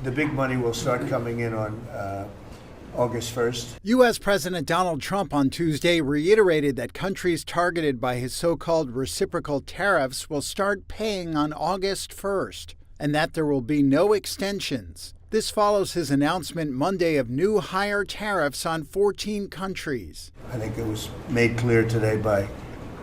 The big money will start coming in on August 1st. U.S. President Donald Trump on Tuesday reiterated that countries targeted by his so-called reciprocal tariffs will start paying on August 1st, and that there will be no extensions. This follows his announcement Monday of new higher tariffs on 14 countries. I think it was made clear today by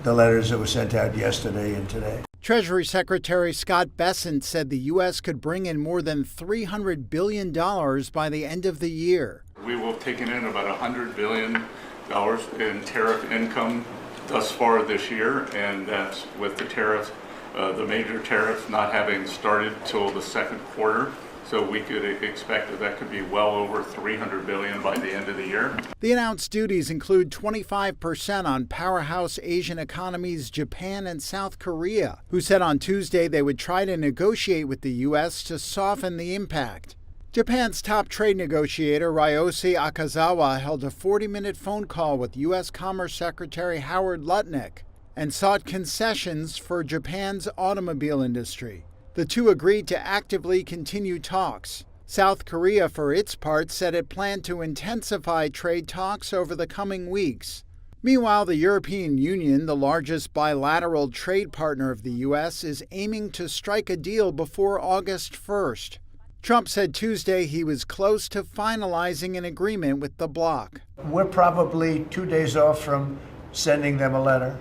the letters that were sent out yesterday and today. Treasury Secretary Scott Bessent said the U.S. could bring in more than $300 billion by the end of the year. We will have taken in about $100 billion in tariff income thus far this year, and that's with the tariffs, the major tariffs not having started till the second quarter. So we could expect that could be well over $300 billion by the end of the year. The announced duties include 25% on powerhouse Asian economies Japan and South Korea, who said on Tuesday they would try to negotiate with the U.S. to soften the impact. Japan's top trade negotiator Ryoshi Akazawa held a 40-minute phone call with U.S. Commerce Secretary Howard Lutnick and sought concessions for Japan's automobile industry. The two agreed to actively continue talks. South Korea, for its part, said it planned to intensify trade talks over the coming weeks. Meanwhile, the European Union, the largest bilateral trade partner of the U.S., is aiming to strike a deal before August 1st. Trump said Tuesday he was close to finalizing an agreement with the bloc. We're probably 2 days off from sending them a letter.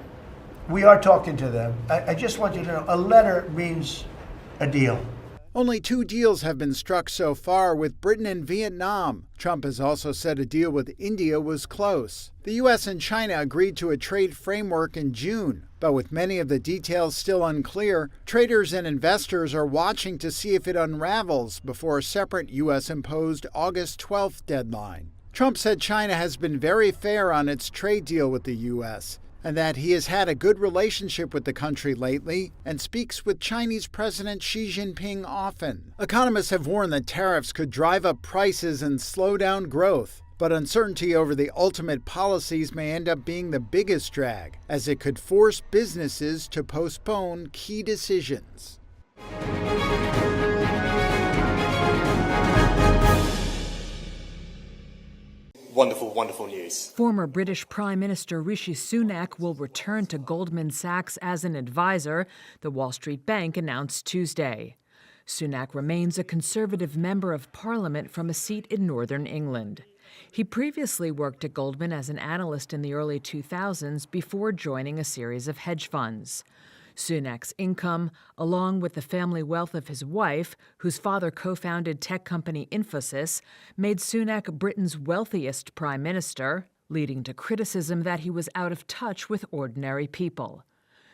We are talking to them. I just want you to know, a letter means a deal. Only 2 deals have been struck so far, with Britain and Vietnam. Trump has also said a deal with India was close. The U.S. and China agreed to a trade framework in June, but with many of the details still unclear, traders and investors are watching to see if it unravels before a separate U.S.-imposed August 12th deadline. Trump said China has been very fair on its trade deal with the U.S., and that he has had a good relationship with the country lately and speaks with Chinese President Xi Jinping often. Economists have warned that tariffs could drive up prices and slow down growth, but uncertainty over the ultimate policies may end up being the biggest drag, as it could force businesses to postpone key decisions. Wonderful news. Former British Prime Minister Rishi Sunak will return to Goldman Sachs as an advisor, the Wall Street Bank announced Tuesday. Sunak remains a Conservative member of Parliament from a seat in Northern England. He previously worked at Goldman as an analyst in the early 2000s before joining a series of hedge funds. Sunak's income, along with the family wealth of his wife, whose father co-founded tech company Infosys, made Sunak Britain's wealthiest prime minister, leading to criticism that he was out of touch with ordinary people.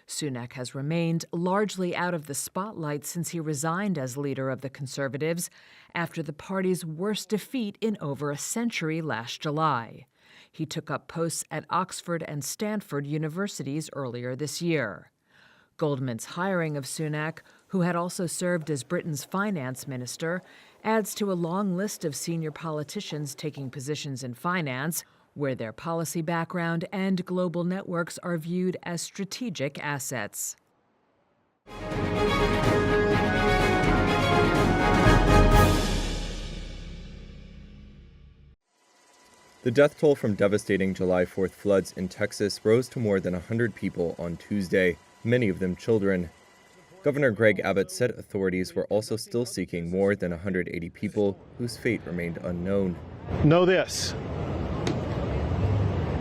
Sunak has remained largely out of the spotlight since he resigned as leader of the Conservatives after the party's worst defeat in over a century last July. He took up posts at Oxford and Stanford universities earlier this year. Goldman's hiring of Sunak, who had also served as Britain's finance minister, adds to a long list of senior politicians taking positions in finance, where their policy background and global networks are viewed as strategic assets. The death toll from devastating July 4th floods in Texas rose to more than 100 people on Tuesday, many of them children. Governor Greg Abbott said authorities were also still seeking more than 180 people whose fate remained unknown. Know this: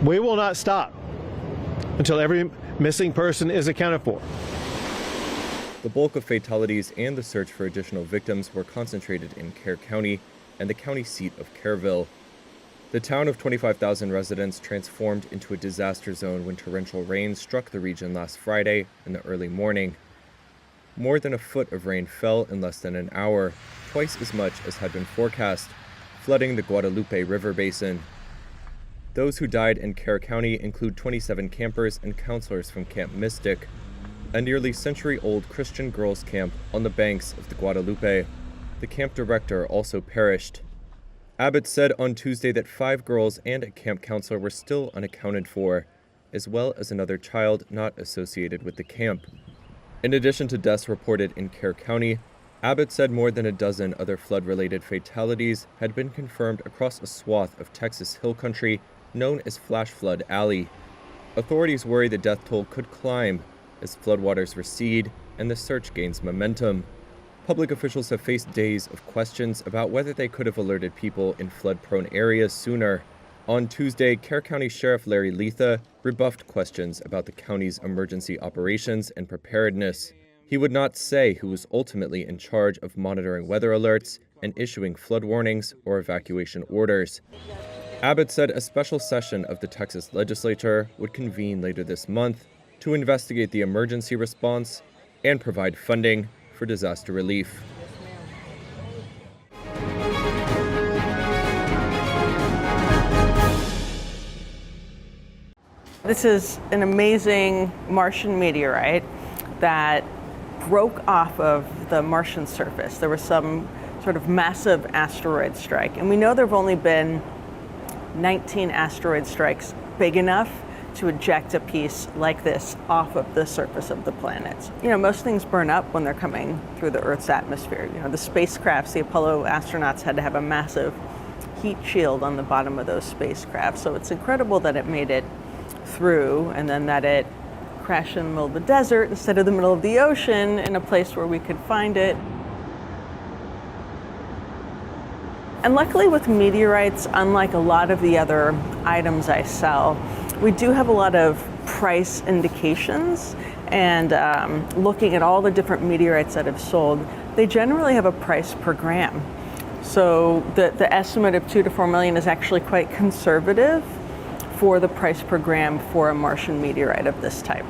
we will not stop until every missing person is accounted for. The bulk of fatalities and the search for additional victims were concentrated in Kerr County and the county seat of Kerrville. The town of 25,000 residents transformed into a disaster zone when torrential rain struck the region last Friday in the early morning. More than a foot of rain fell in less than an hour, twice as much as had been forecast, flooding the Guadalupe River basin. Those who died in Kerr County include 27 campers and counselors from Camp Mystic, a nearly century-old Christian girls' camp on the banks of the Guadalupe. The camp director also perished. Abbott said on Tuesday that 5 girls and a camp counselor were still unaccounted for, as well as another child not associated with the camp. In addition to deaths reported in Kerr County, Abbott said more than a dozen other flood-related fatalities had been confirmed across a swath of Texas hill country known as Flash Flood Alley. Authorities worry the death toll could climb as floodwaters recede and the search gains momentum. Public officials have faced days of questions about whether they could have alerted people in flood-prone areas sooner. On Tuesday, Kerr County Sheriff Larry Letha rebuffed questions about the county's emergency operations and preparedness. He would not say who was ultimately in charge of monitoring weather alerts and issuing flood warnings or evacuation orders. Abbott said a special session of the Texas legislature would convene later this month to investigate the emergency response and provide funding for disaster relief. This is an amazing Martian meteorite that broke off of the Martian surface. There was some sort of massive asteroid strike, and we know there have only been 19 asteroid strikes big enough to eject a piece like this off of the surface of the planet. You know, most things burn up when they're coming through the Earth's atmosphere. You know, the spacecrafts, the Apollo astronauts had to have a massive heat shield on the bottom of those spacecraft. So it's incredible that it made it through and then that it crashed in the middle of the desert instead of the middle of the ocean in a place where we could find it. And luckily with meteorites, unlike a lot of the other items I sell, we do have a lot of price indications, and looking at all the different meteorites that have sold, they generally have a price per gram. So the estimate of 2 to 4 million is actually quite conservative for the price per gram for a Martian meteorite of this type.